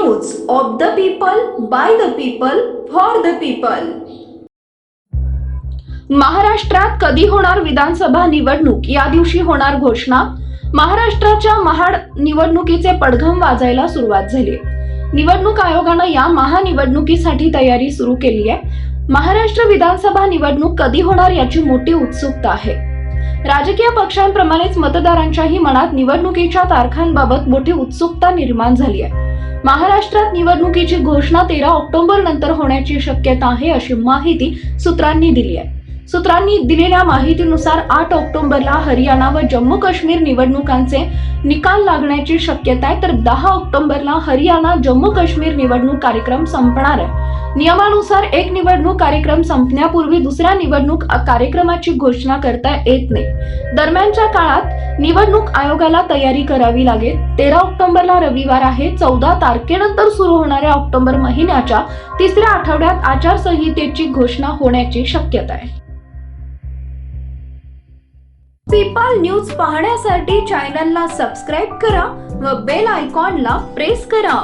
News of the people, by the people, for the people. महाराष्ट्रात कधी होणार विधानसभा निवडणूक, या दिवशी होणार घोषणा। महाराष्ट्राच्या महाड निवडणुकीचे पडघम वाजायला सुरुवात झाली। निवडणूक आयोगानं या महानिवडणुकीसाठी तयारी सुरू केली आहे। महाराष्ट्र विधानसभा निवडणूक कधी होणार याची मोठी उत्सुकता आहे। राजकीय पक्षांप्रमाणेच मतदारांच्याही मनात निवडणुकीच्या तारखांबाबत मोठी उत्सुकता निर्माण झाली आहे। महाराष्ट्रात निवडणुकीची घोषणा 13 ऑक्टोबर नंतर होण्याची शक्यता आहे, अशी माहिती सूत्रांनी दिली आहे। सूत्रांनी दिलेल्या माहितीनुसार 8 ऑक्टोबरला हरियाणा व जम्मू काश्मीर निवडणुकांचे निकाल लागण्याची शक्यता आहे, तर 10 ऑक्टोबरला हरियाणा जम्मू काश्मीर निवडणूक कार्यक्रम संपणार आहे। नियमानुसार एक निवडणूक कार्यक्रम संपण्यापूर्वी दुसऱ्या निवडणूक कार्यक्रमाची घोषणा करता येत नाही। दरम्यानच्या काळात निवडणूक आयोगाला तयारी करावी लागेल। 13 ऑक्टोबरला रविवार आहे। 14 तारखेनंतर सुरू होणाऱ्या ऑक्टोबर महिन्याच्या तिसऱ्या आठवड्यात आचारसंहितेची घोषणा होण्याची शक्यता आहे। पीपल न्यूज पाहण्यासाठी चॅनलला सबस्क्राईब करा व बेल आयकॉनला प्रेस करा।